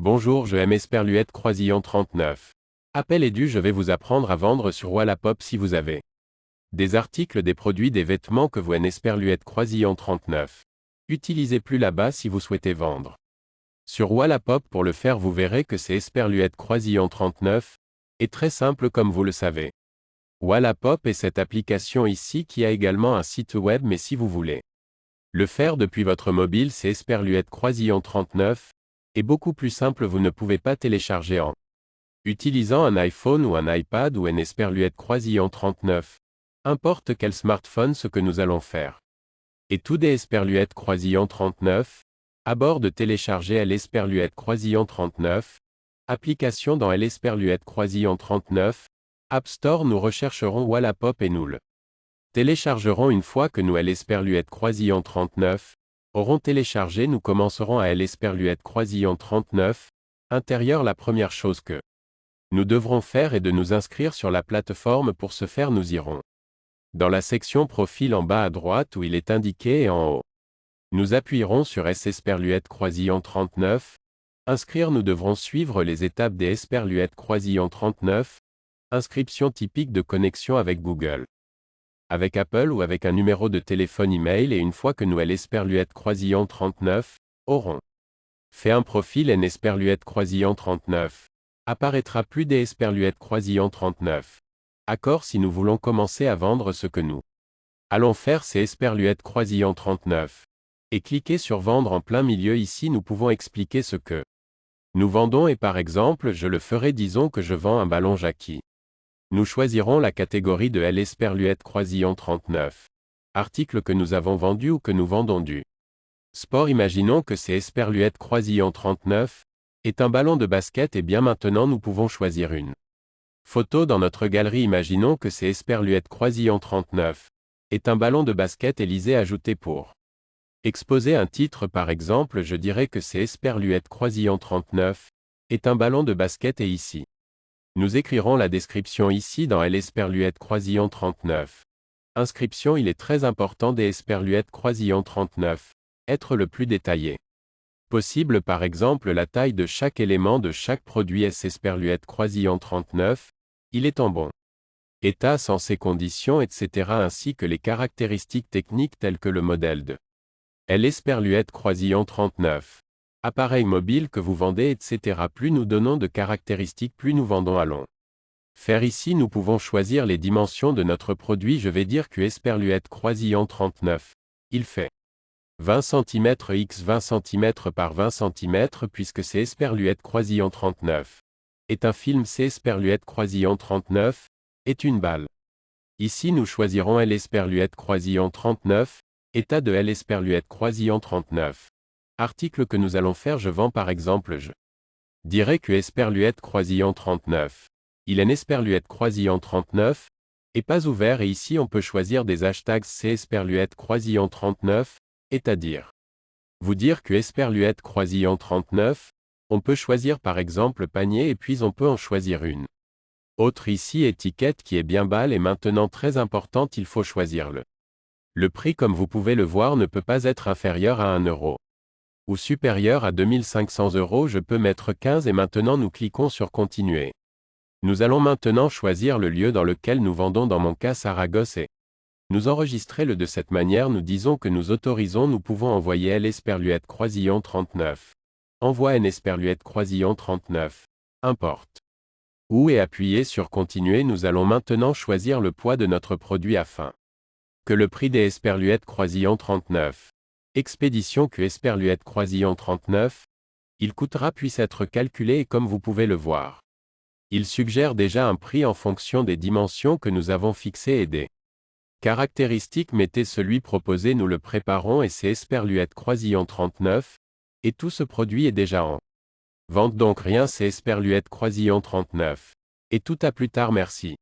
Bonjour, je aime Esperluette Croisillon 39. Appel est dû, je vais vous apprendre à vendre sur Wallapop si vous avez des articles, des produits, des vêtements que vous aimez Esperluette Croisillon 39. Utilisez plus là-bas si vous souhaitez vendre. Sur Wallapop pour le faire vous verrez que c'est Esperluette Croisillon 39, et très simple comme vous le savez. Wallapop est cette application ici qui a également un site web mais si vous voulez le faire depuis votre mobile c'est Esperluette Croisillon 39, et beaucoup plus simple vous ne pouvez pas télécharger en utilisant un iPhone ou un iPad ou un Esperluette Croisillon 39. Importe quel smartphone ce que nous allons faire. Et tout des Esperluette Croisillon 39, à bord de télécharger l'Esperluette Croisillon 39, application dans l'Esperluette Croisillon 39, App Store nous rechercherons Wallapop et nous le téléchargerons une fois que nous l'Esperluette Croisillon 39, aurons téléchargé nous commencerons à l'Esperluette Croisillon 39, intérieur la première chose que nous devrons faire est de nous inscrire sur la plateforme pour ce faire nous irons dans la section profil en bas à droite où il est indiqué et en haut. Nous appuierons sur Esperluette Croisillon 39, inscrire nous devrons suivre les étapes des Esperluette Croisillon 39, inscription typique de connexion avec Google, avec Apple ou avec un numéro de téléphone email et une fois que nous l'Esperluette Croisillon 39, aurons fait un profil en Esperluette Croisillon 39. Apparaîtra plus des Esperluette Croisillon 39. Accord si nous voulons commencer à vendre ce que nous allons faire c'est Esperluette Croisillon 39. Et cliquez sur vendre en plein milieu ici nous pouvons expliquer ce que nous vendons et par exemple je le ferai disons que je vends un ballon Jackie. Nous choisirons la catégorie de l'Esperluette Croisillon 39. Article que nous avons vendu ou que nous vendons du sport imaginons que c'est Esperluette Croisillon 39, est un ballon de basket et bien maintenant nous pouvons choisir une photo dans notre galerie imaginons que c'est Esperluette Croisillon 39, est un ballon de basket et lisez ajouter pour exposer un titre par exemple je dirais que c'est Esperluette Croisillon 39, est un ballon de basket et ici. Nous écrirons la description ici dans l'Esperluette Croisillon 39. Inscription il est très important des Esperluette Croisillon 39, être le plus détaillé possible par exemple la taille de chaque élément de chaque produit Esperluette Croisillon 39, il est en bon état sans ces conditions etc. ainsi que les caractéristiques techniques telles que le modèle de l'Esperluette Croisillon 39. Appareil mobile que vous vendez etc. Plus nous donnons de caractéristiques plus nous vendons allons faire ici nous pouvons choisir les dimensions de notre produit je vais dire que Esperluette Croisillon 39, il fait 20 cm x 20 cm par 20 cm puisque c'est Esperluette Croisillon 39. Est un film c'est Esperluette Croisillon 39, est une balle. Ici nous choisirons l'Esperluette Croisillon 39, état de l'Esperluette Croisillon 39. Article que nous allons faire je vends par exemple je dirais que Esperluette Croisillon 39. Il est Esperluette Croisillon 39, est pas ouvert et ici on peut choisir des hashtags c'est Esperluette Croisillon 39, c'est-à-dire vous dire que Esperluette Croisillon 39, on peut choisir par exemple panier et puis on peut en choisir une autre ici étiquette qui est bien balle et maintenant très importante il faut choisir le prix comme vous pouvez le voir ne peut pas être inférieur à 1 euro ou supérieur à 2500 euros je peux mettre 15 et maintenant nous cliquons sur continuer. Nous allons maintenant choisir le lieu dans lequel nous vendons dans mon cas Saragosse et nous enregistrer le de cette manière nous disons que nous autorisons nous pouvons envoyer l'Esperluette Croisillon 39. Envoie un Esperluette Croisillon 39. Importe. Où et appuyer sur continuer nous allons maintenant choisir le poids de notre produit afin que le prix des Esperluette Croisillon 39. Expédition que Esperluette Croisillon 39. Il coûtera puisse être calculé et comme vous pouvez le voir. Il suggère déjà un prix en fonction des dimensions que nous avons fixées et des caractéristiques mettez celui proposé nous le préparons et c'est Esperluette Croisillon 39, et tout ce produit est déjà en vente donc rien c'est Esperluette Croisillon 39. Et tout à plus tard merci.